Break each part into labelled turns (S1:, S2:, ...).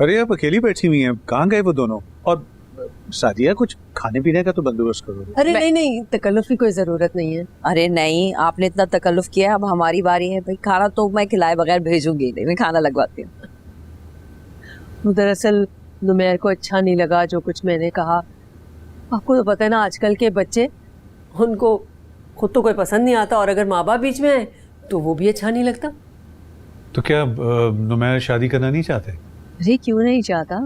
S1: अरे आप अकेली बैठी हुई हैं, कहाँ गए वो दोनों? और सादिया कुछ खाने पीने का तो बंदोबस्त करो।
S2: अरे नहीं, तकल्लुफ की कोई जरूरत नहीं है।
S3: अरे नहीं, आपने इतना तकल्लुफ किया, अब हमारी बारी है भाई। खाना तो मैं खिलाए बगैर भेजूंगी नहीं, मैं खाना लगवाती हूँ।
S2: दरअसल नुमैर को अच्छा नहीं लगा जो कुछ मैंने कहा। आपको तो पता है ना, आजकल के बच्चे, उनको खुद तो कोई पसंद नहीं आता और अगर माँ बाप बीच में आए तो वो भी अच्छा नहीं लगता।
S1: तो क्या नुमैर शादी करना नहीं चाहते?
S2: अरे क्यों नहीं चाहता,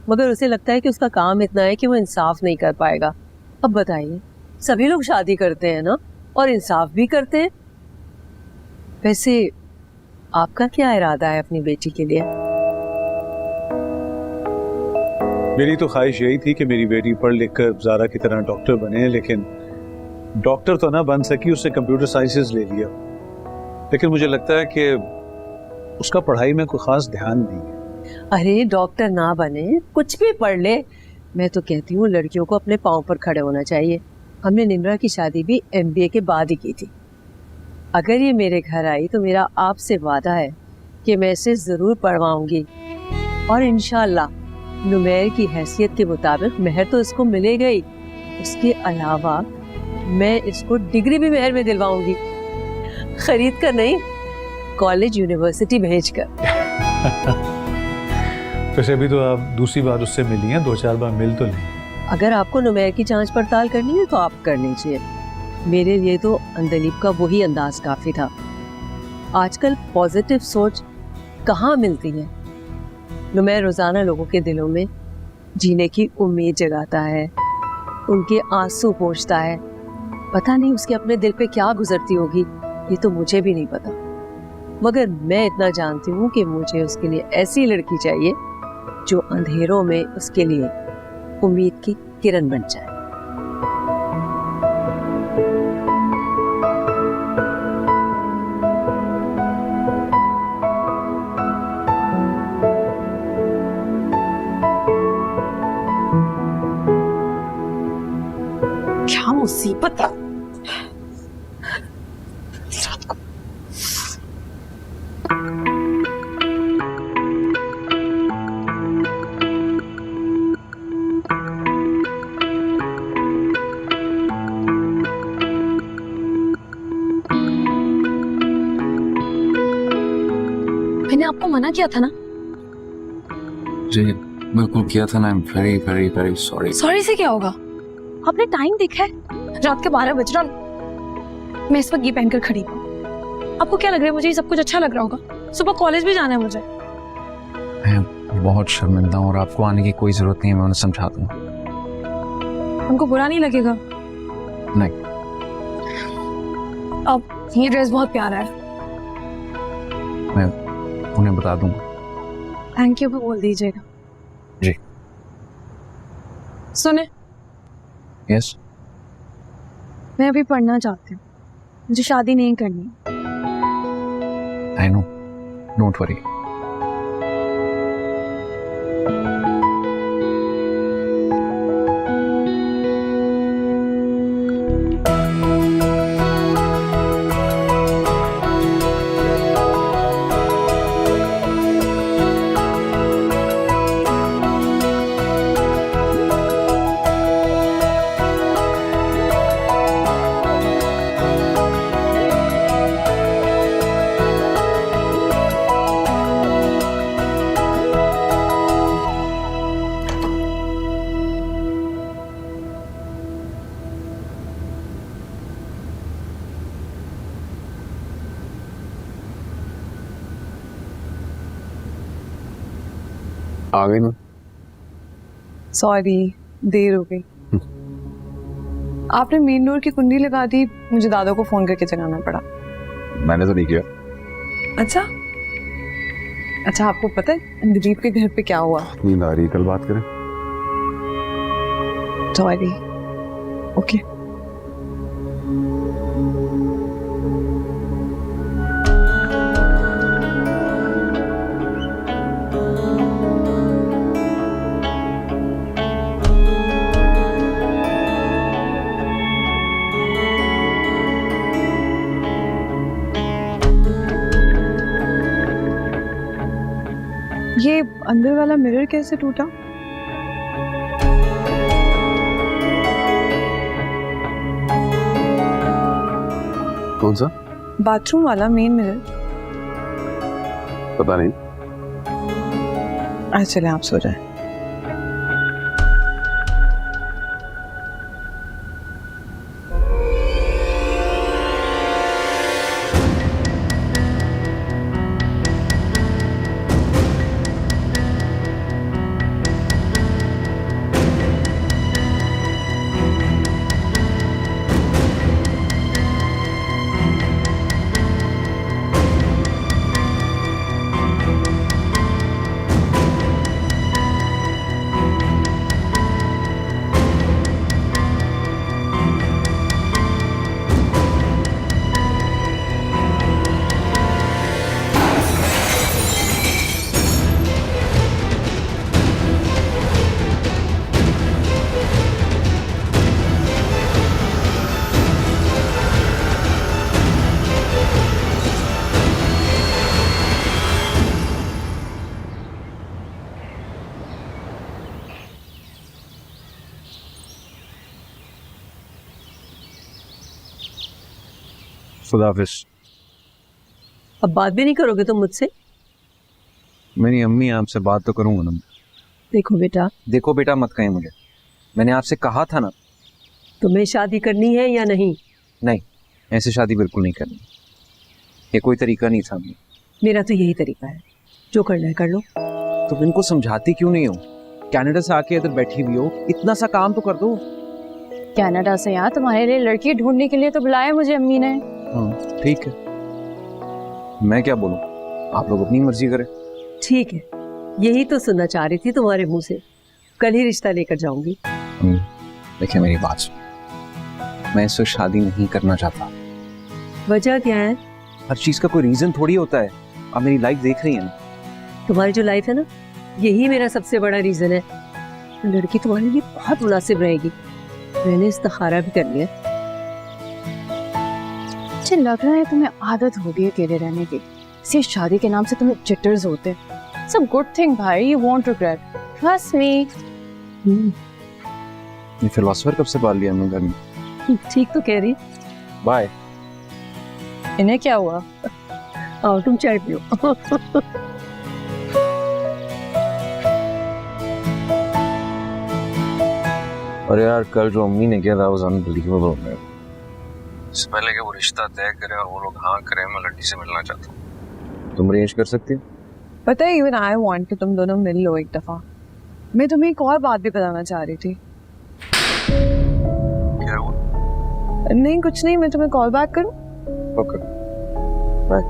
S2: मगर उसे लगता है कि उसका काम इतना है कि वो इंसाफ नहीं कर पाएगा। अब बताइए, सभी लोग शादी करते हैं ना, और इंसाफ भी करते हैं। वैसे आपका क्या इरादा है अपनी बेटी के लिए?
S1: मेरी तो ख्वाहिश यही थी कि मेरी बेटी पढ़ लिख कर ज़ारा की तरह डॉक्टर बने, लेकिन डॉक्टर तो ना बन सकी, उससे कंप्यूटर साइंसेस ले लिया। लेकिन मुझे लगता है कि उसका पढ़ाई में कोई खास ध्यान नहीं है।
S2: अरे डॉक्टर ना बने, कुछ भी पढ़ ले। मैं तो कहती हूँ लड़कियों को अपने पाँव पर खड़े होना चाहिए। हमने निम्रा की शादी भी MBA के बाद ही की थी। अगर ये मेरे घर आई तो मेरा आपसे वादा है कि मैं इसे जरूर पढ़वाऊंगी, और इंशाल्लाह नुमैर की हैसियत के मुताबिक मेहर तो इसको मिलेगा ही। उसके अलावा मैं इसको डिग्री भी मेहर में दिलवाऊंगी, खरीद कर नहीं, कॉलेज यूनिवर्सिटी भेजकर।
S1: वैसे अभी तो आप दूसरी बार उससे मिली हैं, 2-4 बार मिल तो नहीं।
S2: अगर आपको नुमैर की जांच पड़ताल करनी है तो आप कर लीजिए। मेरे लिए तो अंदलीब का वही अंदाज काफी था। आजकल पॉजिटिव सोच कहाँ मिलती है। नुमैर रोजाना लोगों के दिलों में जीने की उम्मीद जगाता है, उनके आंसू पोंछता है। पता नहीं उसके अपने दिल पे क्या गुजरती होगी, ये तो मुझे भी नहीं पता। मगर मैं इतना जानती हूँ कि मुझे उसके लिए ऐसी लड़की चाहिए जो अंधेरों में उसके लिए उम्मीद की किरण बन जाए।
S4: क्या मुसीबत है। मैंने आपको मना किया था ना।
S5: जी बिल्कुल किया था ना। I am very very very sorry.
S4: Sorry से क्या होगा? आपने टाइम देखा है, रात के 12 बज रहा। मैं इस वक्त ये पहनकर खड़ी हूँ। आपको क्या लग रहा है मुझे ये सब कुछ अच्छा लग रहा होगा? सुबह कॉलेज भी जाना है मुझे।
S5: मैं बहुत शर्मिंदा हूँ और आपको आने की कोई जरूरत नहीं है, मैं उन्हें समझा दूंगा।
S4: उनको बुरा नहीं लगेगा?
S5: नहीं।
S4: अब ये ड्रेस बहुत प्यारा है।
S5: मैं उन्हें बता दूंगा।
S4: थैंक यू भी बोल दीजिएगा।
S5: जी।
S4: सुने,
S5: यस।
S4: मैं अभी पढ़ना चाहती हूँ, मुझे शादी नहीं करनी।
S5: I know, don't worry. आ गई ना।
S4: सॉरी, देर हो गई। आपने मेन डोर की कुंडी लगा दी, मुझे दादा को फोन करके जगाना पड़ा।
S5: मैंने तो नहीं किया।
S4: अच्छा अच्छा, आपको पता है दिलीप के घर पे क्या हुआ?
S5: नींद आ रही, कल बात करें।
S4: सॉरी। ओके। ये अंदर वाला मिरर कैसे टूटा?
S6: कौन सा?
S4: बाथरूम वाला मेन मिरर।
S6: पता नहीं।
S4: अच्छा चले आप सो जाए।
S5: खुदाफिज।
S2: अब बात भी नहीं करोगे तुम मुझसे?
S5: मेरी अम्मी आपसे बात तो करूंगा ना।
S2: देखो बेटा,
S5: देखो बेटा मत कहें मुझे, मैंने आपसे कहा था ना।
S2: तुम्हें शादी करनी है या नहीं?
S5: नहीं, ऐसे शादी बिल्कुल नहीं करनी, ये कोई तरीका नहीं था।
S2: मेरा तो यही तरीका है, जो करना है कर लो।
S5: तो इनको समझाती क्यों नहीं हो? कनाडा से आके इधर बैठी हुई हो, इतना सा काम तो कर दो।
S7: कनाडा से यहाँ तुम्हारे लिए लड़की ढूंढने के लिए तो बुलाया मुझे अम्मी ने।
S5: हाँ ठीक है, मैं क्या बोलूं, आप लोग अपनी मर्जी करें।
S2: ठीक है, यही तो सुनना चाह रही थी तुम्हारे मुंह से। कल ही रिश्ता लेकर जाऊंगी।
S5: देखिए मेरी बात सुन, मैं इससे शादी नहीं करना चाहता।
S2: वजह क्या है?
S5: हर चीज का कोई रीजन थोड़ी होता है। आप मेरी लाइफ देख रही हैं ना।
S2: तुम्हारी जो लाइफ है ना, यही मेरा सबसे बड़ा रीजन है। लड़की तुम्हारे लिए बहुत मुनासिब रहेगी। मैंने इस्तिखारा भी कर लिया।
S7: मुझे लग रहा है तुम्हें आदत हो गई है अकेले रहने की। इसी शादी के नाम से तुम्हें जिटर्स होते हैं। इट्स अ गुड थिंग भाई, you won't regret, trust me.
S5: ये फिलोसोफर कब से पाल लिया हमने घर में?
S2: ठीक तो कह रही।
S5: बाय।
S7: इन्हें क्या हुआ?
S2: आओ तुम चाय पियो।
S5: और यार कल जो अम्मी ने किया था वो अनबिलीवेबल। इससे पहले कि वो रिश्ता तय करे और वो लोग हाँ करें, मैं लड़की से मिलना चाहता हूँ। तुम अरेंज कर सकती हो?
S4: पता है इवन आई वांट कि तुम दोनों मिल लो एक दफा। मैं तुम्हें एक और बात भी बताना चाह रही थी।
S5: क्या हुआ?
S4: नहीं कुछ नहीं, मैं तुम्हें कॉल बैक करूं?
S5: Okay bye.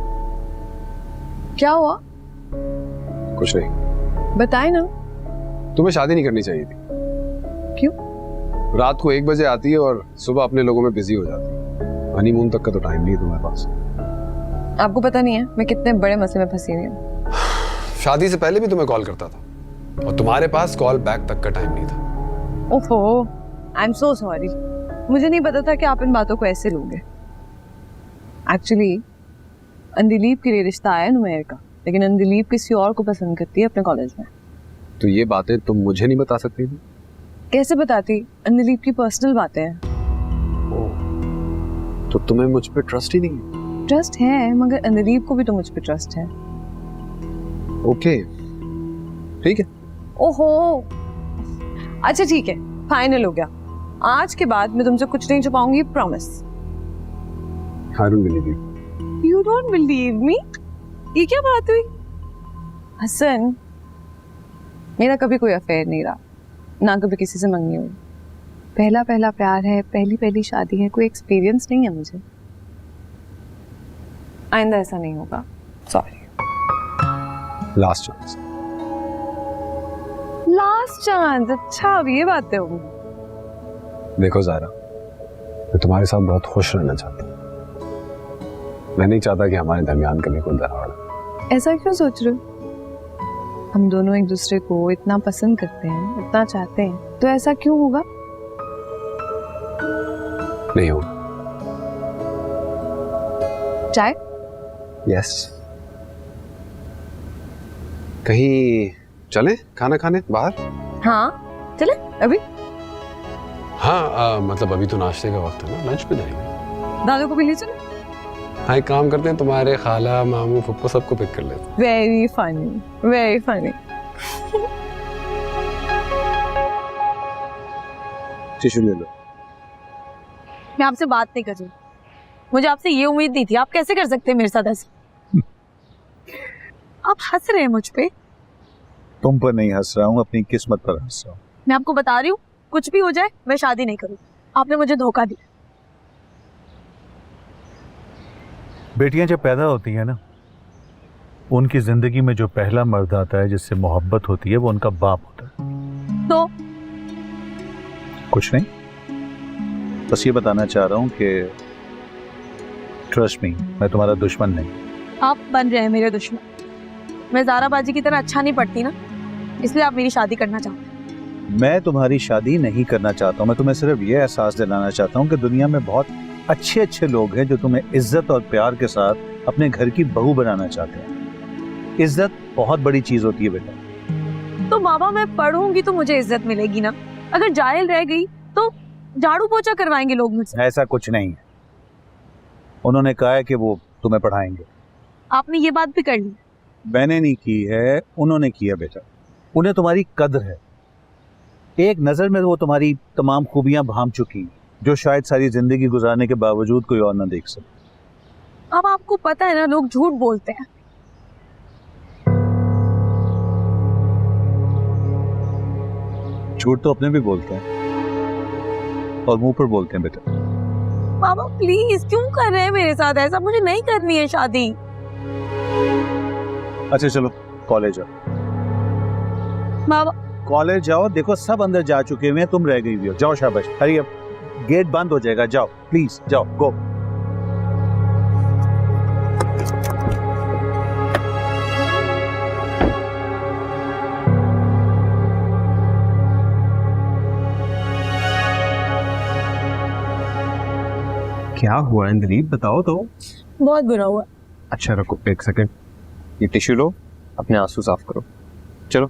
S4: क्या हुआ?
S6: कुछ नहीं।
S4: बताए ना।
S6: तुम्हें शादी नहीं करनी चाहिए थी।
S4: क्यों?
S6: रात को 1 बजे आती है और सुबह अपने लोगों में बिजी हो जाती है। हनीमून तक का तो टाइम नहीं है तुम्हारे पास।
S4: आपको पता नहीं है मैं कितने बड़े मसले में फंसी हुई हूँ।
S6: शादी से पहले भी तुम्हें कॉल करता था और तुम्हारे पास कॉल बैक तक का टाइम नहीं था।
S4: ओहो, आई एम सो सॉरी। मुझे नहीं पता था कि आप इन बातों को ऐसे लोगे। एक्चुअली अंदिलीप के लिए रिश्ता आया नुमेर का, लेकिन अंदिलीप किसी और को पसंद करती है अपने कॉलेज में।
S6: तो ये बातें तुम मुझे नहीं बता सकती थी?
S4: कैसे बताती? अंदिलीप की पर्सनल बातें हैं।
S6: तो तुम्हें मुझ पे ट्रस्ट ही नहीं है?
S4: ट्रस्ट है, मगर अंदिलीप को भी तो मुझ पे ट्रस्ट है।
S6: ओके ठीक है।
S4: ओहो, अच्छा ठीक है, फाइनल हो गया। आज के बाद मैं तुमसे कुछ नहीं छुपाऊंगी, promise.
S6: I don't believe you.
S4: You don't believe me? ये क्या बात हुई? हसन, मेरा कभी कोई अफेयर नहीं रहा, ना कभी किसी से मंगनी हुई। पहला पहला प्यार है, पहली पहली शादी है, कोई एक्सपीरियंस नहीं है मुझे। आइंदा ऐसा नहीं होगा, sorry.
S6: Last chance.
S4: Last chance? अच्छा, अब ये बातें होंगी।
S6: देखो ज़ारा, मैं तुम्हारे साथ बहुत खुश रहना चाहता हूँ। मैं नहीं चाहता कि हमारे दरमियान कभी कोई दरार हो।
S4: ऐसा क्यों सोच रहे हो? हम दोनों एक दूसरे को इतना पसंद करते हैं, इतना चाहते हैं, तो ऐसा क्यों होगा?
S6: नहीं होगा।
S4: चाय?
S6: यस। कहीं चले खाना खाने बाहर?
S4: हाँ चले अभी।
S6: हाँ मतलब अभी तो नाश्ते का वक्त है ना, लंच पे जाएंगे।
S4: दादू को भी ले चलो।
S6: हाँ एक काम करते हैं, तुम्हारे खाला मामू फुप्पो सबको पिक कर लेते हैं।
S4: Very funny, very funny.
S1: Tissue ले लो।
S7: मैं आपसे बात नहीं कर रही, मुझे आपसे ये उम्मीद नहीं थी। आप कैसे कर सकते हैं मेरे साथ ऐसे? आप हंस रहे हैं मुझ पे।
S1: तुम पर नहीं हंस रहा हूँ, अपनी किस्मत पर हंस रहा हूँ।
S7: मैं आपको बता रही हूँ, कुछ भी हो जाए मैं शादी नहीं करूँ। आपने मुझे धोखा दिया।
S1: बेटियां जब पैदा होती हैं ना, उनकी जिंदगी में जो पहला मर्द आता है जिससे मोहब्बत होती है वो उनका बाप होता है।
S7: तो
S1: कुछ नहीं, बस ये बताना चाह रहा हूँ कि ट्रस्ट मी, मैं तुम्हारा दुश्मन नहीं।
S7: आप बन रहे हैं मेरे दुश्मन। मैं ज़ारा बाजी की तरह अच्छा नहीं पढ़ती ना, इसलिए आप मेरी शादी करना चाहते हैं।
S1: मैं तुम्हारी शादी नहीं करना चाहता हूँ, मैं तुम्हें सिर्फ ये एहसास दिलाना चाहता हूँ कि दुनिया में बहुत अच्छे अच्छे लोग हैं जो तुम्हें इज्जत और प्यार के साथ अपने घर की बहू बनाना चाहते हैं। इज्जत बहुत बड़ी चीज होती है बेटा।
S7: तो बाबा मैं पढ़ूंगी तो मुझे इज्जत मिलेगी ना, अगर जाहिल रह गई तो झाड़ू पोछा करवाएंगे लोग मुझसे।
S1: ऐसा कुछ नहीं है, उन्होंने कहा है कि वो तुम्हें पढ़ाएंगे।
S7: आपने ये बात भी कर ली?
S1: मैंने नहीं की है, उन्होंने की है बेटा। उन्हें तुम्हारी कद्र है, एक नजर में वो तुम्हारी तमाम खूबियां भांप चुकी हैं जो शायद सारी जिंदगी गुजारने के बावजूद कोई और ना देख सके।
S7: अब आपको पता है ना, लोग झूठ बोलते हैं।
S1: झूठ तो अपने भी बोलते हैं और मुंह पर बोलते हैं बेटा।
S7: बाबा प्लीज क्यों कर रहे हैं मेरे साथ ऐसा? मुझे नहीं करनी है शादी।
S1: अच्छा चलो कॉलेज जाओ।
S7: बाबा
S1: कॉलेज जाओ, देखो सब अंदर जा चुके हुए हैं, तुम रह गई हुई हो। जाओ शाबाश, हरी अप, गेट बंद हो जाएगा, जाओ प्लीज जाओ, गो।
S5: क्या हुआ है दिलीप, बताओ तो।
S7: बहुत बुरा हुआ।
S5: अच्छा रखो एक सेकंड, ये टिश्यू लो, अपने आंसू साफ करो। चलो।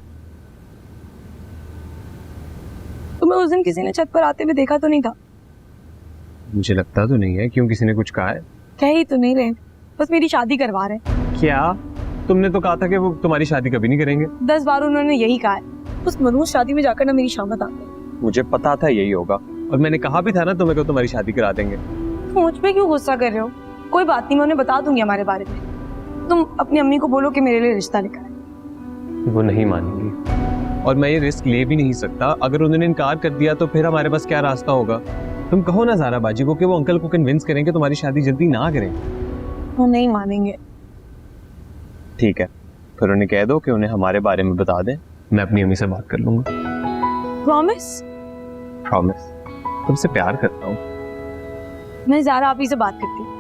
S7: तुम्हें उस दिन किसी ने छत पर आते हुए देखा तो नहीं था?
S5: मुझे लगता तो नहीं है, क्यों किसी ने कुछ कहा है?
S7: कह ही तो नहीं रहे, बस मेरी शादी करवा रहे हैं।
S5: क्या? तुमने तो कहा था कि वो तुम्हारी शादी कभी नहीं करेंगे।
S7: 10 बार उन्होंने यही कहा है। उस मनहूस शादी में जाकर ना मेरी शामत आ गई।
S5: मुझे पता था यही होगा, और मैंने कहा भी था ना तुम्हें को तुम्हारी शादी करा देंगे।
S7: मुझ पे क्यों गुस्सा कर रहे हो? कोई बात नहीं, मैं उन्हें बता दूंगी हमारे बारे में। तुम अपनी अम्मी को बोलो कि मेरे लिए रिश्ता लेकर आए।
S5: वो नहीं मानेंगी, और मैं ये रिस्क ले भी नहीं सकता। अगर उन्होंने इनकार कर दिया तो फिर हमारे पास क्या रास्ता होगा? तुम कहो ना ज़ारा बाजी को कि वो अंकल को कन्विंस करेंगे तुम्हारी शादी जल्दी ना करें।
S7: वो नहीं मानेंगे।
S5: ठीक है, फिर उन्हें कह दो कि उन्हें हमारे बारे में बता दें, मैं अपनी अम्मी से बात कर लूंगा।
S7: प्रॉमिस?
S5: प्रॉमिस। तुमसे प्यार करता हूँ।
S7: मैं ज़ारा आप ही से बात करती हूँ।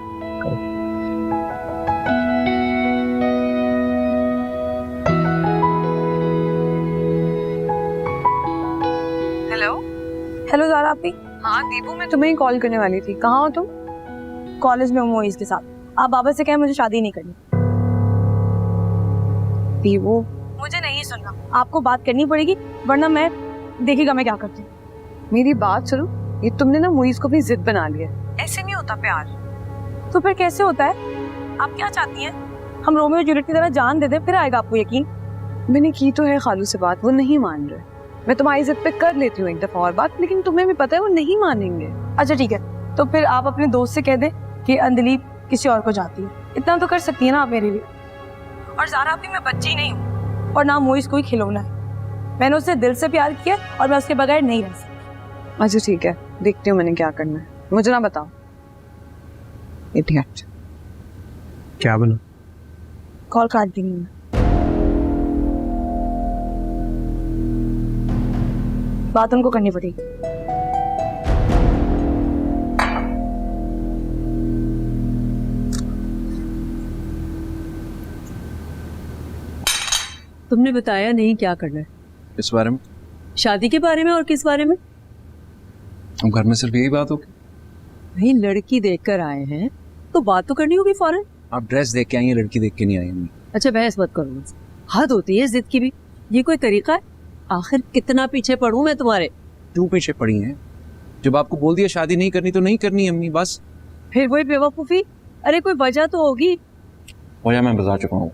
S4: हेलो।
S7: हेलो ज़ारा आप ही।
S4: हाँ दीपू, मैं तुम्हें ही कॉल करने वाली थी। कहाँ हो तुम?
S7: कॉलेज में हूँ मोइज के साथ। आप बाबा से कहें मुझे शादी नहीं करनी।
S4: दीपू
S7: मुझे नहीं सुनना, आपको बात करनी पड़ेगी, वरना मैं देखिएगा मैं क्या करती हूँ।
S4: मेरी बात सुनो, ये तुमने ना मुइज को अपनी जिद बना लिया। ऐसे नहीं होता प्यार।
S7: तो फिर कैसे होता है? आप क्या चाहती हैं? हम रोमियो और जूलियट की तरह जान दे दें, फिर आएगा आपको यकीन?
S4: मैंने की तो है खालू से बात, वो नहीं मान रहे। मैं तुम्हारी जिद पे कर लेती हूँ एक दफा और बात, लेकिन तुम्हें भी पता है वो नहीं मानेंगे।
S7: अच्छा ठीक है, तो फिर आप अपने दोस्त से कह दें कि अंजलि किसी और को चाहती है। इतना तो कर सकती है ना आप मेरे लिए। और ज़ारा भी मैं बच्ची नहीं हूँ, और ना मोइज कोई खिलौना है। मैंने उससे दिल से प्यार किया और मैं उसके बगैर नहीं रह सकती।
S4: अच्छा ठीक है, देखती हूँ मैंने क्या करना है, मुझे ना बताओ। इडियट।
S5: क्या बना?
S7: कॉल काट देंगी मैं। बात उनको करनी पड़ेगी।
S2: तुमने बताया नहीं क्या करना है?
S5: इस बारे में?
S2: शादी के बारे में? और किस बारे में?
S5: हम घर में सिर्फ यही बात होगी।
S2: भाई लड़की देखकर आए हैं तो बात तो करनी होगी फौरन।
S5: आप ड्रेस देख के आई हैं, लड़की देख के नहीं आई हैं।
S2: अच्छा बहस मत करो मुझसे, हद होती है जिद की भी। ये कोई तरीका है? आखिर कितना पीछे पड़ूं मैं तुम्हारे?
S5: क्यों पीछे पड़ी हैं? जब आपको बोल दिया शादी नहीं करनी तो नहीं करनी अम्मी, बस।
S2: फिर वही बेवकूफी। अरे कोई वजह तो होगी।
S5: वजह मैं बता चुका हूँ।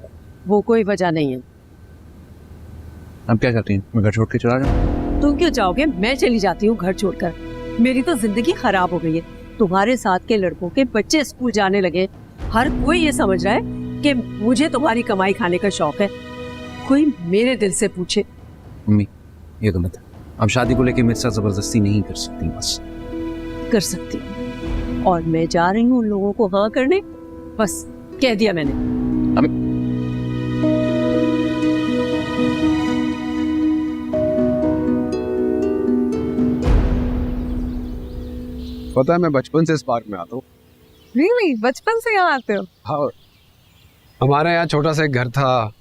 S2: वो कोई वजह नहीं है।
S5: अब क्या चाहती हैं, मैं घर छोड़ के चला जाऊँ?
S2: तुम क्यों चाहोगे मैं चली जाती हूँ घर छोड़कर? मेरी तो जिंदगी खराब हो गई है। तुम्हारे साथ के लड़कों के बच्चे स्कूल जाने लगे, हर कोई ये समझ रहा है कि मुझे तुम्हारी कमाई खाने का शौक है। कोई मेरे दिल से पूछे।
S5: अम्मी ये गलत है। अब शादी को लेके मेरे साथ जबरदस्ती नहीं कर सकती, बस।
S2: कर सकती हूँ और मैं जा रही हूँ उन लोगों को हाँ करने। बस कह दिया मैंने।
S6: पता है मैं बचपन से इस पार्क में आता हूँ।
S4: रियली बचपन से यहाँ आते हो?
S6: हाँ, हमारे यहाँ छोटा सा एक घर था,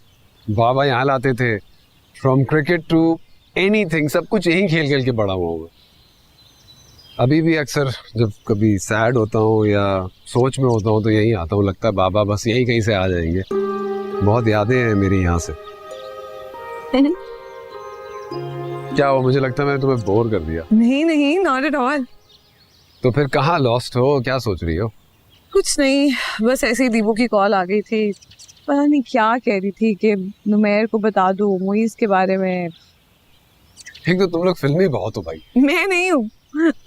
S6: बाबा यहाँ लाते थे। फ्रॉम क्रिकेट टू एनीथिंग, सब कुछ यहीं खेल खेल के बड़ा हुआ हूँ। अभी भी अक्सर जब कभी सैड होता हूँ या सोच में होता हूँ तो यहीं आता हूँ। लगता है बाबा बस यहीं कहीं से आ जाएंगे। बहुत यादें हैं मेरी यहाँ से। क्या हो, मुझे लगता है मैंने तुम्हें बोर कर दिया।
S4: नहीं नहीं, नॉट एट ऑल।
S6: तो फिर कहाँ लॉस्ट हो, क्या सोच रही हो?
S4: कुछ नहीं, बस ऐसे ही दीपू की कॉल आ गई थी। पता नहीं क्या कह रही थी कि नुमैर को बता दूँ मुइज़ के बारे में।
S6: एक तो तुम लोग फिल्मी बहुत हो भाई।
S4: मैं नहीं हूँ,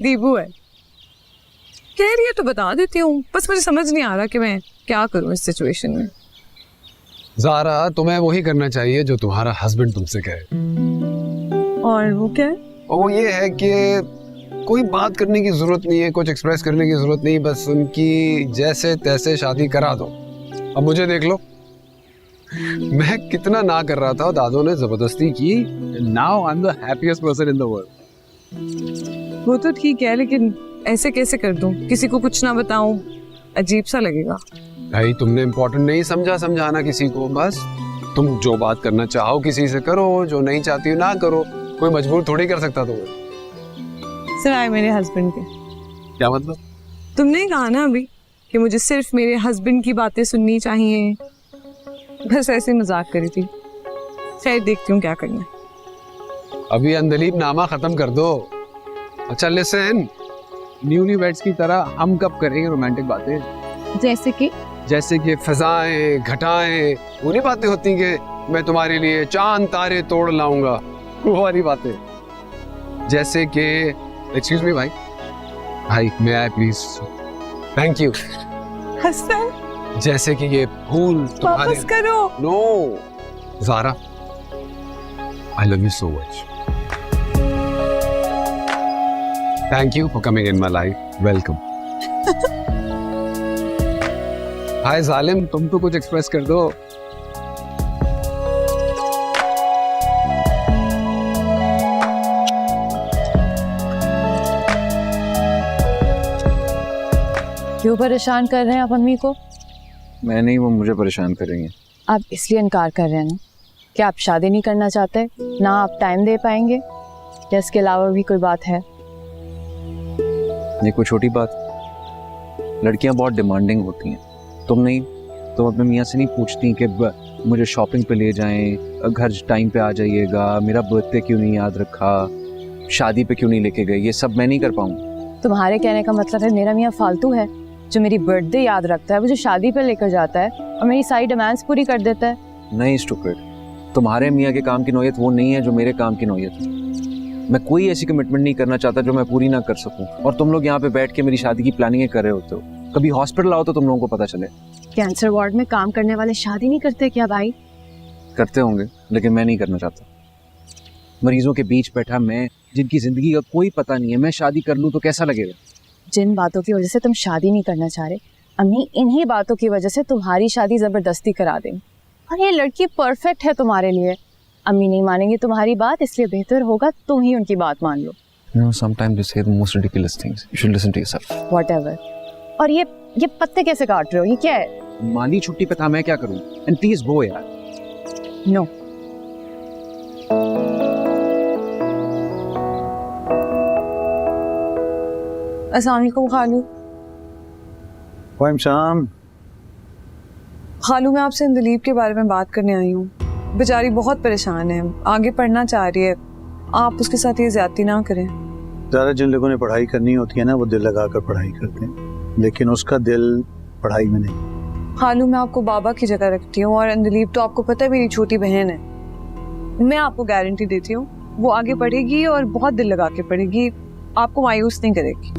S4: दीपू है। कह रही है तो बता देती हूँ, बस मुझे समझ नहीं आ रहा कि मैं क्या करूँ इस सिचुएशन में।
S6: ज़ारा, तुम्हें वही करना चाहिए जो तुम्हारा हस्बैंड तुमसे कहे।
S4: और वो क्या है?
S6: वो ये है कि कोई बात करने की जरूरत नहीं है, कुछ एक्सप्रेस करने की जरूरत नहीं, बस उनकी जैसे तैसे शादी करा दो। अब मुझे देख लो, मैं कितना ना कर रहा था, दादों ने जबरदस्ती की।
S1: Now I am the happiest person in the world.
S4: वो तो ठीक है, लेकिन ऐसे कैसे कर दूं? किसी को कुछ ना बताऊं, अजीब सा लगेगा।
S6: भाई तुमने इम्पोर्टेंट नहीं समझा समझाना किसी को। बस तुम जो बात करना चाहो किसी से करो, जो नहीं चाहती हो ना करो। कोई मजबूर थोड़ी कर सकता तुम्हें।
S4: सिवाय मेरे हस्बैंड के।
S6: क्या मतलब?
S4: तुमने कहा ना अभी कि मुझे सिर्फ मेरे हस्बैंड की बातें सुननी चाहिए। बस ऐसे मजाक करी थी। खैर देखती हूँ क्या करना है।
S6: अभी अंदलीब नामा खत्म कर दो। अच्छा लिसन,
S1: न्यूली वेड्स की तरह हम कब करेंगे रोमांटिक बातें?
S6: जैसे कि फिजाएं घटाएं, वो नहीं बातें होती कि मैं तुम्हारे लिए चांद तारे तोड़ लाऊंगा, वो वाली बातें। जैसे कि एक्सक्यूज मी भाई, भाई may I please? Thank you.
S4: Hasan,
S6: जैसे कि ये फूल तुम्हारे।
S4: वापस करो।
S6: No Zara, I love you so much. Thank you for coming in my life. Welcome. हाय जालिम, तुम तो कुछ एक्सप्रेस कर दो।
S8: क्यों परेशान कर रहे हैं आप अम्मी को?
S5: मैं नहीं, वो मुझे परेशान करेंगे।
S8: आप इसलिए इनकार कर रहे हैं ना कि आप शादी नहीं करना चाहते, ना आप टाइम दे पाएंगे, या इसके अलावा भी कोई बात है?
S5: ये कोई छोटी बात? लड़कियां बहुत डिमांडिंग होती हैं। तुम नहीं, तुम अपने मियाँ से नहीं पूछती कि मुझे शॉपिंग पे ले जाएं, घर टाइम पे आ जाइएगा, मेरा बर्थडे क्यों नहीं याद रखा, शादी पे क्यों नहीं लेके गए। ये सब मैं नहीं कर पाऊंगा।
S8: तुम्हारे कहने का मतलब है मेरा मियाँ फालतू है जो मेरी बर्थडे याद रखता है, मुझे शादी पे लेकर जाता है और मेरी सारी डिमांड्स पूरी कर देता है?
S5: नहीं स्टूपिड, तुम्हारे मियाँ के काम की नौयत वो नहीं है जो मेरे काम की नौयत है। मैं कोई ऐसी कमिटमेंट नहीं करना चाहता जो मैं पूरी ना कर सकूं। और तुम लोग यहाँ पे बैठ के मेरी शादी की प्लानिंग कर रहे होते हो। कभी हॉस्पिटल आओ तो तुम लोगों को पता चले।
S8: कैंसर वार्ड में काम करने वाले शादी नहीं करते क्या भाई?
S5: करते होंगे, लेकिन मैं नहीं करना चाहता। मरीजों के बीच बैठा मैं, जिनकी जिंदगी का कोई पता नहीं है, मैं शादी कर लूं तो कैसा लगेगा?
S8: जिन बातों की वजह से तुम शादी नहीं करना चाह रहे, अम्मी इन्हीं बातों की वजह से तुम्हारी शादी जबरदस्ती करा दें। और ये लड़की परफेक्ट है तुम्हारे लिए। अम्मी नहीं मानेंगे तुम्हारी बात, इसलिए बेहतर होगा तुम ही उनकी बात मान लो।
S5: You know, sometimes you say the most ridiculous things. You should listen to yourself.
S8: Whatever. और ये पत्ते कैसे काट रहे हो? ये क्या है?
S5: माली छुट्टी पे था, मैं क्या करूं? And please go यार।
S8: No.
S4: अस्सलाम वालेकुम खालू।
S1: वालेकुम सलाम।
S4: खालू, मैं आपसे अंदलीब के बारे में बात करने आई हूँ। बेचारी बहुत परेशान है, आगे पढ़ना चाह रही है, आप उसके साथ ये ज्यादती ना करें।
S1: ज़्यादा जिन लोगों ने पढ़ाई करनी होती है ना, वो दिल लगा कर पढ़ाई करते हैं, लेकिन उसका दिल पढ़ाई में नहीं।
S4: खालू, मैं आपको बाबा की जगह रखती हूँ, और अंदलीप तो आपको पता है मेरी छोटी बहन है। मैं आपको गारंटी देती हूँ वो आगे पढ़ेगी और बहुत दिल लगा के पढ़ेगी, आपको मायूस नहीं करेगी।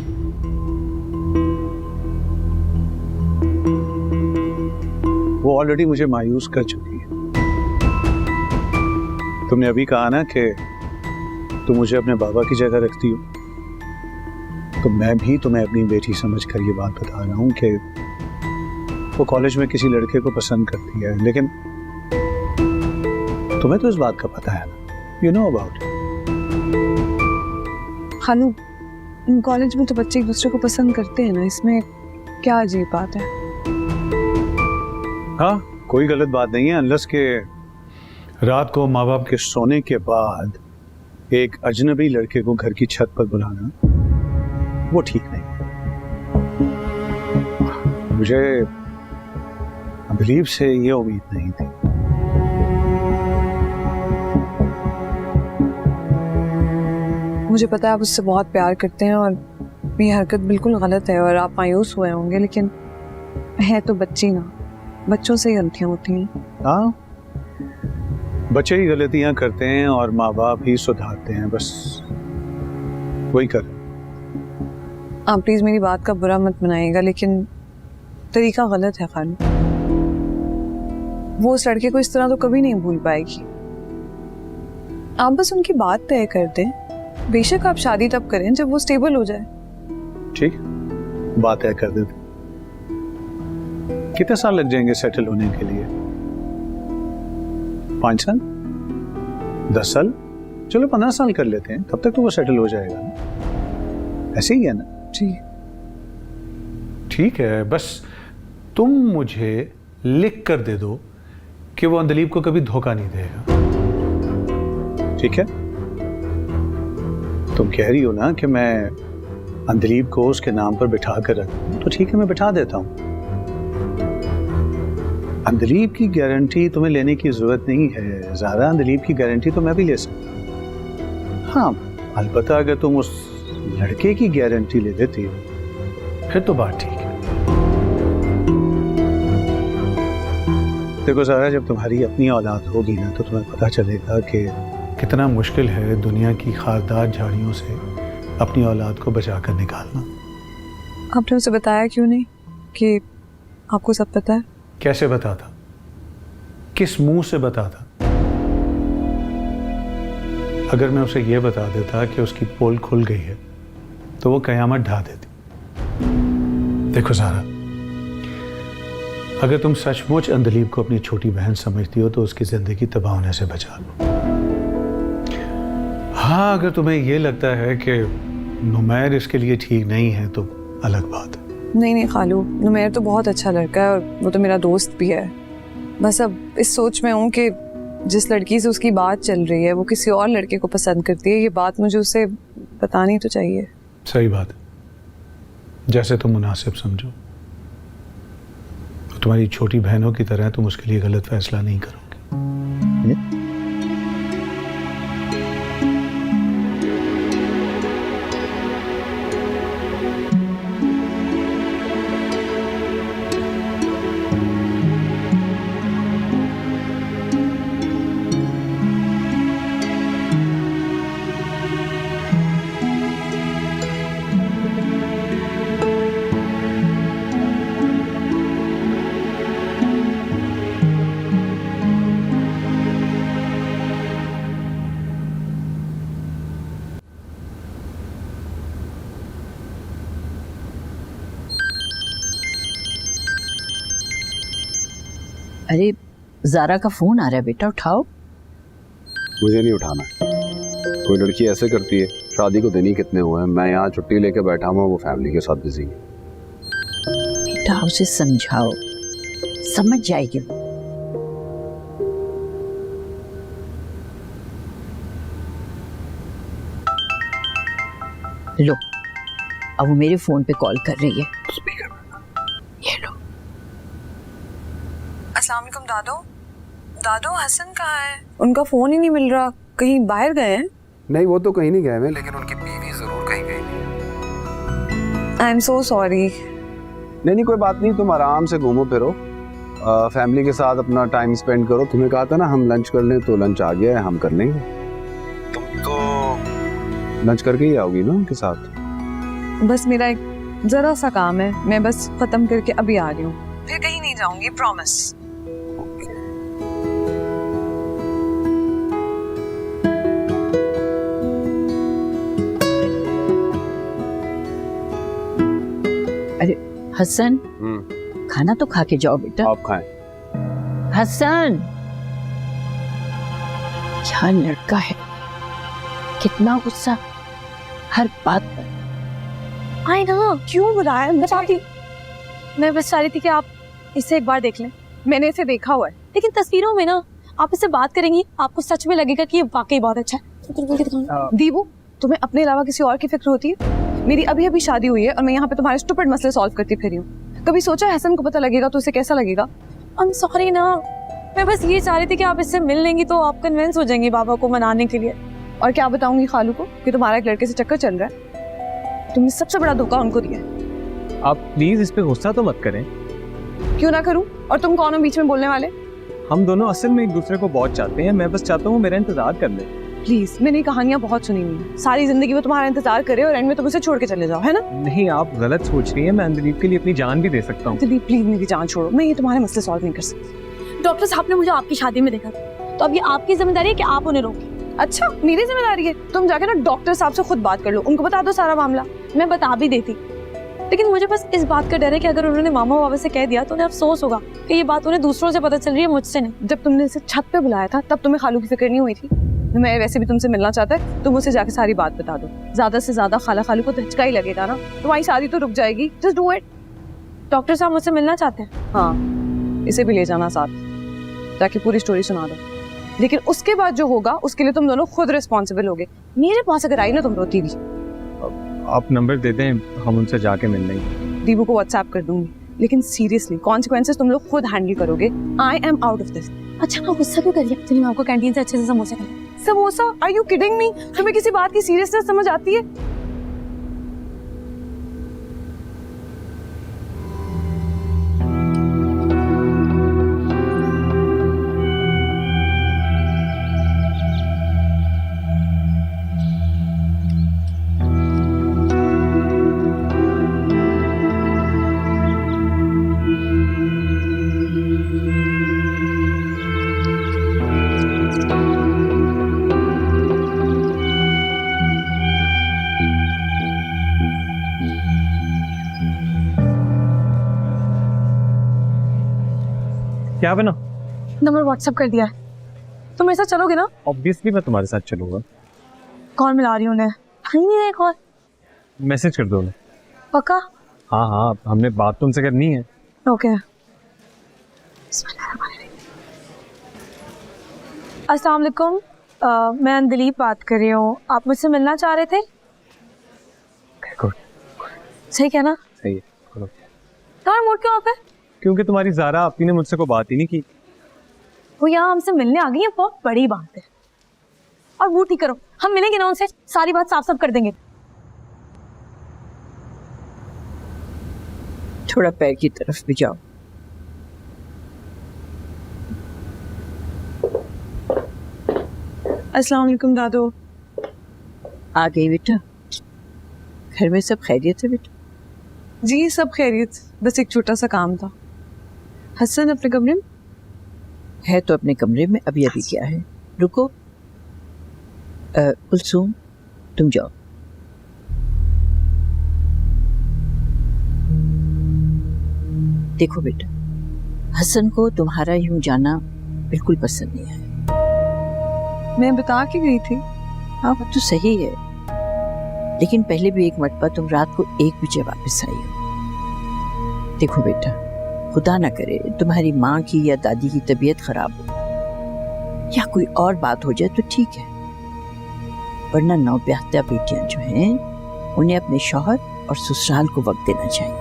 S1: वो ऑलरेडी मुझे मायूस कर चुकी है। तुमने अभी कहा ना कि तुम मुझे अपने बाबा की जगह रखती हो, तो मैं भी तुम्हें अपनी बेटी समझकर ये बात बता रहा हूँ कि वो कॉलेज में किसी लड़के को पसंद करती है, लेकिन तुम्हें तो इस बात का पता है ना, यू नो अबाउट।
S4: खालू, कॉलेज में तो बच्चे एक दूसरे को पसंद करते हैं ना, इसमें क्या अजीब बात है।
S1: हाँ, कोई गलत बात नहीं है, अनलेस के रात को माँ बाप के सोने के बाद एक अजनबी लड़के को घर की छत पर बुलाना, वो ठीक नहीं। मुझे दिलीप से ये उम्मीद नहीं थी।
S4: मुझे पता है आप उससे बहुत प्यार करते हैं, और ये हरकत बिल्कुल गलत है, और आप मायूस हुए होंगे, लेकिन है तो बच्ची ना, बच्चों से ही गलतियां होती हैं।
S1: हाँ, बच्चे ही गलतियां करते हैं और माँ बाप ही सुधारते हैं, बस वही कर।
S4: आप प्लीज मेरी बात का बुरा मत मनाइएगा, लेकिन तरीका गलत है खालू। वो उस लड़के को इस तरह तो कभी नहीं भूल पाएगी। आप बस उनकी बात तय कर दें, बेशक आप शादी तब करें जब वो स्टेबल हो जाए।
S1: ठीक, बात तय कर देते। कितने साल लग जाएंगे सेटल होने के लिए? 5 साल, 10 साल, चलो 15 साल कर लेते हैं, तब तक तो वो सेटल हो जाएगा ना? ऐसे ही है ना?
S4: जी
S1: ठीक है, बस तुम मुझे लिख कर दे दो कि वो अंदलीप को कभी धोखा नहीं देगा। ठीक है? तुम कह रही हो ना कि मैं अंदलीप को उसके नाम पर बिठा कर रखूं, तो ठीक है, मैं बिठा देता हूं। अंदलीप की गारंटी तुम्हें लेने की जरूरत नहीं है ज़ारा, अंदलीप की गारंटी तो मैं भी ले सकता हूँ। हाँ, अलबत्ता अगर तुम उस लड़के की गारंटी ले लेती हो, फिर तो बात ठीक है। देखो ज़ारा, जब तुम्हारी अपनी औलाद होगी ना, तो तुम्हें पता चलेगा कि कितना मुश्किल है दुनिया की खारदार झाड़ियों से अपनी औलाद को बचा कर निकालना।
S4: आपने उसे बताया क्यों नहीं कि आपको सब पता है?
S1: कैसे बताता? किस मुंह से बताता? अगर मैं उसे यह बता देता कि उसकी पोल खुल गई है, तो वो कयामत ढा देती। देखो ज़ारा, अगर तुम सचमुच अंदलीप को अपनी छोटी बहन समझती हो, तो उसकी जिंदगी तबाह होने से बचा लो। हाँ, अगर तुम्हें यह लगता है कि नुमैर इसके लिए ठीक नहीं है, तो अलग बात है।
S4: नहीं खालू, नुमैर तो बहुत अच्छा लड़का है, और वो तो मेरा दोस्त भी है। बस अब इस सोच में हूँ कि जिस लड़की से उसकी बात चल रही है वो किसी और लड़के को पसंद करती है, ये बात मुझे उसे बतानी तो चाहिए।
S1: सही बात है, जैसे तुम मुनासिब समझो। तो तुम्हारी छोटी बहनों की तरह तुम उसके लिए गलत फैसला नहीं करोगे।
S9: अरे ज़ारा का फोन आ रहा है, बेटा उठाओ।
S10: मुझे नहीं उठाना। कोई लड़की ऐसे करती है, शादी को दिन ही कितने हुए हैं, मैं यहाँ छुट्टी लेके बैठा हूँ, वो फैमिली के साथ बिजी है।
S9: बेटा उसे समझाओ, समझ जाएगी। लो, अब वो मेरे फोन पे कॉल कर रही है। ये लो।
S4: अस्सलाम वालेकुम दादो। दादू हसन कहाँ है? उनका फोन ही नहीं मिल रहा, कहीं बाहर गए हैं?
S6: नहीं, वो तो कहीं नहीं गए हैं, लेकिन उनकी बीवी जरूर कहीं गई।
S4: I am so sorry.
S10: नहीं कोई बात नहीं, तुम आराम से घूमो फिरो, फैमिली के साथ अपना टाइम स्पेंड करो। तुम्हें कहा था ना हम लंच कर लें, तो लंच आ गया है, हम कर लेंगे। तुम तो लंच करके ही आओगी ना उनके साथ?
S4: बस मेरा एक जरा सा काम है, मैं बस खत्म करके अभी आ रही हूँ, फिर कहीं नहीं जाऊंगी, प्रॉमिस।
S9: अरे हसन, खाना तो खा के जाओ बेटा।
S10: आप खाएं।
S9: हसन, क्या लड़का है, कितना गुस्सा हर बात पर।
S7: आई ना, क्यों बुलाया? मैं बस चाह रही थी कि आप इसे एक बार देख लें।
S4: मैंने इसे देखा हुआ है।
S7: लेकिन तस्वीरों में ना आप इससे बात करेंगी, आपको सच में लगेगा कि ये वाकई बहुत अच्छा है।
S4: दीबू, तुम्हें अपने अलावा किसी और की फिक्र होती है? मेरी अभी अभी शादी हुई है और मैं यहाँ पे तुम्हारे स्टूपिड मसले सॉल्व करती फिर हूँ। कभी सोचा हसन को पता लगेगा तो उसे कैसा लगेगा?
S7: आई एम सॉरी ना, मैं बस ये चाह रही थी कि आप इससे मिल लेंगी तो आप कन्विंस हो जाएंगी बाबा को मनाने के लिए।
S4: और क्या बताऊंगी खालू को कि तुम्हारा एक लड़के से चक्कर चल रहा है? तुमने सबसे बड़ा धोखा उनको दिया है।
S5: आप प्लीज इस पे गुस्सा तो मत करें।
S4: क्यों ना करूं? और तुम कौन हो बीच में बोलने वाले?
S5: हम दोनों असल में एक दूसरे को बहुत चाहते हैं, मैं बस चाहता हूँ मेरा इंतजार कर ले।
S4: प्लीज, मैंने कहानियां बहुत सुनी हुई हैं। सारी जिंदगी वो तुम्हारा इंतजार करे और एंड में तुम उसे छोड़ के चले जाओ, है ना?
S5: नहीं, आप गलत सोच रही हैं, मैं अंदलीप के लिए अपनी जान भी दे सकता हूँ।
S4: दिलीप प्लीज मेरी जान छोड़ो, मैं ये तुम्हारे मसले सॉल्व नहीं कर सकती।
S7: डॉक्टर साहब ने मुझे आपकी शादी में देखा तो अब ये आपकी जिम्मेदारी है कि आप उन्हें रोकें।
S4: अच्छा, मेरी जिम्मेदारी है? तुम जाके ना डॉक्टर साहब से खुद बात कर लो, उनको बता दो सारा मामला।
S7: मैं बता भी देती, लेकिन मुझे बस इस बात का डर है कि अगर उन्होंने मामा बाबा से कह दिया तो उन्हें अफसोस होगा कि ये बात उन्हें दूसरों से पता चल रही है, मुझसे नहीं।
S4: जब तुमने इसे छत पे बुलाया था तब तुम्हें खालू की फिक्र नहीं हुई थी? मैं वैसे भी तुमसे मिलना चाहता है, तुम उसे जाके सारी बात बता दो। ज्यादा से ज्यादा खाला खालू को धचका ही लगेगा ना, तुम्हारी शादी तो रुक जाएगी। Just do it.
S7: डॉक्टर साहब मुझसे मिलना चाहते हैं?
S4: हाँ, इसे भी ले जाना साथ, जाके पूरी स्टोरी सुना दो। लेकिन उसके बाद जो होगा उसके लिए तुम दोनों खुद रिस्पॉन्सिबल होगे। मेरे पास अगर आई ना तुम रोती भी।
S5: आप नंबर दे दें, हम उनसे जाके मिल लेंगे।
S4: दीबू को व्हाट्सएप कर दूंगी, लेकिन सीरियसली कॉन्सिक्वेंसेस तुम लोग खुद हैंडल करोगे। I am out of this.
S7: अच्छा, आप गुस्सा क्यों करिए? चलिए मैं आपको कैंटीन से अच्छे से समोसे खिलाऊं।
S4: Samosa? Are you kidding me? तुम्हें किसी बात की सीरियसनेस समझ आती है?
S5: क्या बना?
S7: नंबर व्हाट्सएप कर दिया है। तुम मेरे साथ चलोगे ना?
S5: ऑब्वियसली मैं तुम्हारे साथ चलूंगा।
S7: कॉल मिला रही हूँ उन्हें। नहीं नहीं, कॉल
S5: मैसेज कर दो उन्हें।
S7: पक्का?
S5: हाँ हाँ, हमने बात तुमसे करनी है।
S7: ओके। अस्सलाम वालेकुम, मैं अंदलीप बात कर रही हूँ। आप मुझसे मिलना चाह रहे थे?
S5: गुड।
S7: सही क्या ना?
S5: सही है। चलो।
S7: तुम्हारा मूड क्यों ऑफ है?
S5: क्योंकि तुम्हारी ज़ारा आपी ने मुझसे कोई बात ही नहीं की।
S7: वो यहाँ हमसे मिलने आ गई है, बहुत बड़ी बात है। और वो ठीक करो, हम मिलेंगे ना उनसे, सारी बात साफ साफ कर देंगे।
S9: थोड़ा पैर की तरफ भी जाओ।
S4: अस्सलाम वालेकुम दादू।
S9: आ गई बेटा? घर में सब खैरियत है बेटा?
S4: जी सब खैरियत, बस एक छोटा सा काम था। हसन अपने कमरे में
S9: है तो अपने कमरे में, अभी अभी क्या है। रुको, कुलसूम तुम जाओ। देखो बेटा, हसन को तुम्हारा यूं जाना बिल्कुल पसंद नहीं आया।
S4: मैं बता के गई थी।
S9: हाँ वो तो सही है, लेकिन पहले भी एक मरतबा तुम रात को 1 बजे वापस आई हो। देखो बेटा, खुदा ना करे तुम्हारी माँ की या दादी की तबीयत खराब हो या कोई और बात हो जाए तो ठीक है, वरना नौब्याहता बेटियां जो हैं उन्हें अपने शौहर और ससुराल को वक्त देना चाहिए।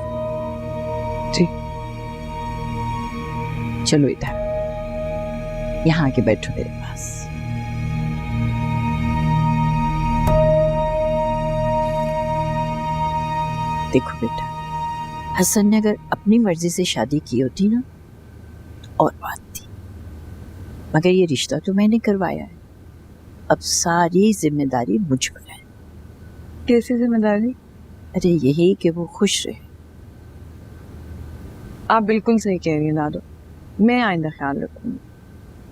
S4: जी
S9: चलो इधर। यहाँ आके बैठो मेरे पास। देखो बेटा, हसन ने अगर अपनी मर्जी से शादी की होती ना तो और बात थी, मगर ये रिश्ता तो मैंने करवाया है, अब सारी जिम्मेदारी मुझ पर है।
S4: कैसी जिम्मेदारी?
S9: अरे यही कि वो खुश रहे।
S4: आप बिल्कुल सही कह रही हैं दादू, मैं आइंदा ख्याल रखूंगी,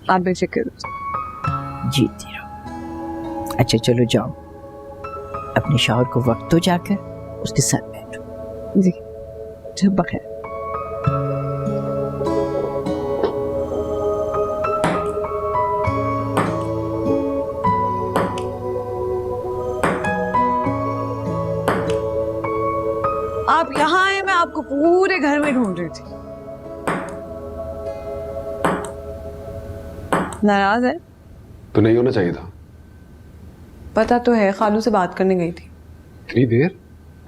S4: आप बेफिक्र हो।
S9: जीती रहो। अच्छा चलो जाओ, अपने शौहर को वक्त तो जाकर उसके साथ बैठो।
S4: जी, जब बखैर। आप यहाँ आए, मैं आपको पूरे घर में ढूंढ रही थी। नाराज है?
S6: तो नहीं होना चाहिए था।
S4: पता तो है, खालू से बात करने गई थी।
S6: इतनी देर?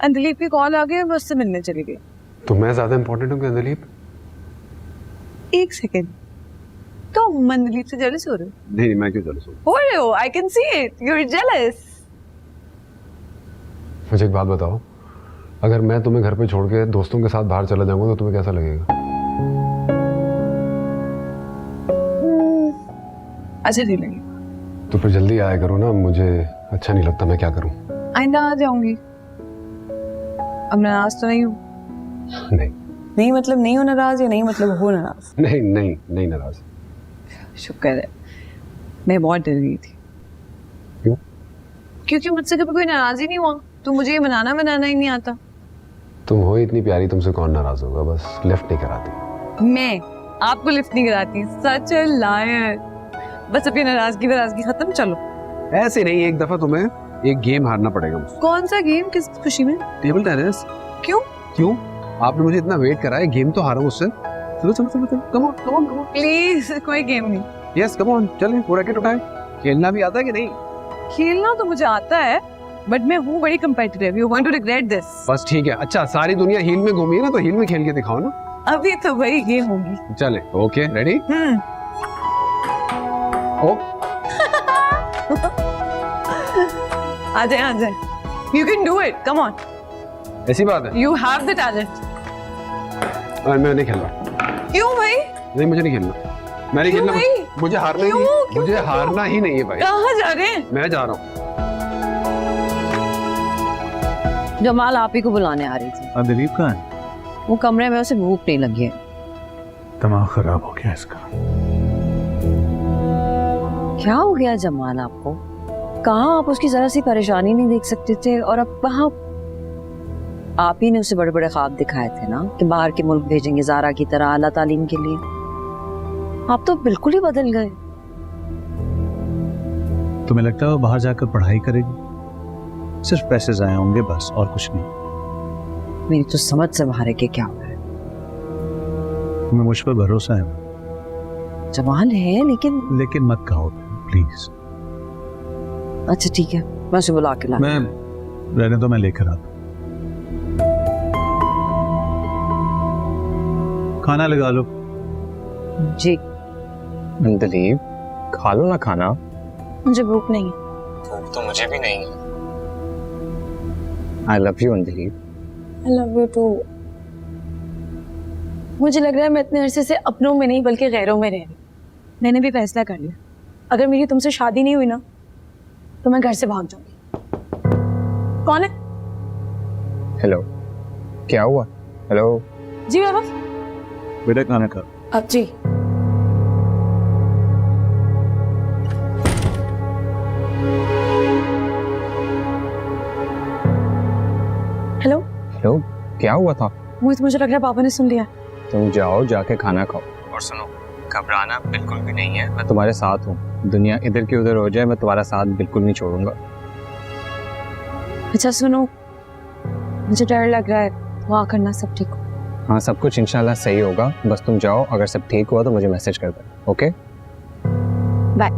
S4: अंदलीप की कॉल आ गई, मैं उससे मिलने चली गई।
S6: तो मैं ज्यादा इंपॉर्टेंट हूँ क्या अंदलीप?
S4: एक सेकेंड, तो मंदलीप से जेलस हो रहे हो?
S6: नहीं मैं क्यों जेलस हूँ?
S4: हो रहे हो, I can see it, you are jealous.
S6: मुझे एक बात बताओ, अगर मैं तुम्हें घर पे छोड़ के दोस्तों के साथ बाहर चला जाऊंगा तो तुम्हें कैसा लगेगा?
S4: अच्छा नहीं लगेगा।
S6: तो फिर जल्दी आया करो ना, मुझे अच्छा नहीं लगता, मैं क्या करूं?
S4: आइंदा आ जाऊंगी। अब नाराज तो नहीं हूँ?
S6: नहीं
S4: नहीं मतलब नहीं हो नाराज, या नहीं मतलब हो नाराज?
S6: नहीं नहीं नहीं नाराज।
S4: शुक्र है, मैं बहुत डर गई थी।
S6: क्यों?
S4: क्योंकि मुझसे कभी कोई नाराज ही नहीं हुआ, तो मुझे ये बनाना ही नहीं आता।
S6: तुम हो इतनी प्यारी, तुमसे कौन नाराज होगा, बस लिफ्ट नहीं कराती।
S4: मैं आपको लिफ्ट नहीं कराती, सच लायर। बस अब ये नाराजगी खत्म, चलो।
S6: ऐसे नहीं, एक दफा तुम्हें एक गेम हारना पड़ेगा मुझसे।
S4: कौन सा गेम, किस खुशी में?
S6: Table tennis.
S4: क्यों?
S6: क्यों? आपने मुझे इतना वेट करा है, गेम तो हारा मुझसे। चलो चलो चलो चलो, come on come on come on.
S4: Please, कोई गेम नहीं।
S6: यस कम ऑन, चलें, वो रैकेट उठाएं। खेलना भी आता है कि नहीं?
S4: खेलना तो मुझे आता है, बट मैं हूँ बड़ी competitive, you want to regret this.
S6: बस ठीक है। अच्छा, सारी दुनिया हील में घूमी है ना, तो हील में खेल के दिखाओ ना।
S4: अभी तो वही गेम होगी।
S6: चले, ओके, रेडी? ओ
S4: आ जाए, you can do it, come on,
S6: ऐसी बात है?
S4: You have the talent.
S6: मैं नहीं खेल रहा।
S4: क्यों भाई?
S6: नहीं, मुझे नहीं खेलना, मैं नहीं
S4: क्यों
S6: खेलना।
S4: भाई?
S6: मुझे हारना ही
S4: क्यों?
S6: नहीं,
S4: क्यों?
S6: मुझे हारना ही नहीं है भाई।
S4: कहाँ जा रहे हैं?
S6: मैं जा रहा हूँ।
S3: जमाल आप ही को बुलाने आ रही थी।
S1: अंदलीप कहाँ है?
S3: वो कमरे में, उसे भूख नहीं लगी है।
S1: दिमाग खराब हो गया इसका।
S3: क्या हो गया जमाल आपको? कहाँ आप उसकी जरा सी परेशानी नहीं देख सकते थे, और अब कहाँ? आप ही ने उसे बड़े बड़े ख्वाब दिखाए थे ना कि बाहर के मुल्क भेजेंगे ज़ारा की तरह आला तालीम के लिए। आप तो बिल्कुल ही बदल गए।
S1: तुम्हें लगता है वो बाहर जाकर पढ़ाई करेगी? सिर्फ पैसे जाया होंगे बस, और कुछ नहीं।
S3: मेरी तो समझ से बाहर है कि क्या हो रहा है।
S1: तुम्हें मुझ पर भरोसा है?
S3: जमाल है, लेकिन
S1: मत कहो प्लीज।
S3: अच्छा ठीक है, मैं उसे बुला के ला।
S1: मैं रहने दो, मैं लेकर आता। खाना लगा लो।
S3: जी।
S5: अंदलीप, खा लो ना खाना।
S3: मुझे भूख नहीं है।
S5: भूख तो मुझे भी नहीं है। I love you Andaleeb.
S7: I love you too. मुझे लग रहा है मैं इतने अरसे से अपनों में नहीं बल्कि गैरों में रह रही। मैंने भी फैसला कर लिया, अगर मेरी तुमसे शादी नहीं हुई ना तो मैं घर से भाग जाऊंगी। कौन है?
S5: हेलो, क्या हुआ? हेलो।
S7: जी बाबा।
S1: बेटा खाना खा।
S7: अब जी। हेलो।
S5: हेलो, क्या हुआ था?
S7: मुझे लग रहा है पापा ने सुन लिया।
S5: तुम जाओ, जाके खाना खाओ। और सुनो, घबराना बिल्कुल भी नहीं है, मैं तुम्हारे साथ हूँ। दुनिया इधर की उधर हो जाए, मैं तुम्हारा साथ बिल्कुल नहीं छोड़ूंगा।
S7: अच्छा सुनो, मुझे डर लग रहा है, वहाँ करना सब ठीक हो।
S5: हाँ, सब कुछ इंशाल्लाह सही होगा, बस तुम जाओ, अगर सब ठीक हुआ तो मुझे मैसेज कर दो। Okay,
S7: bye.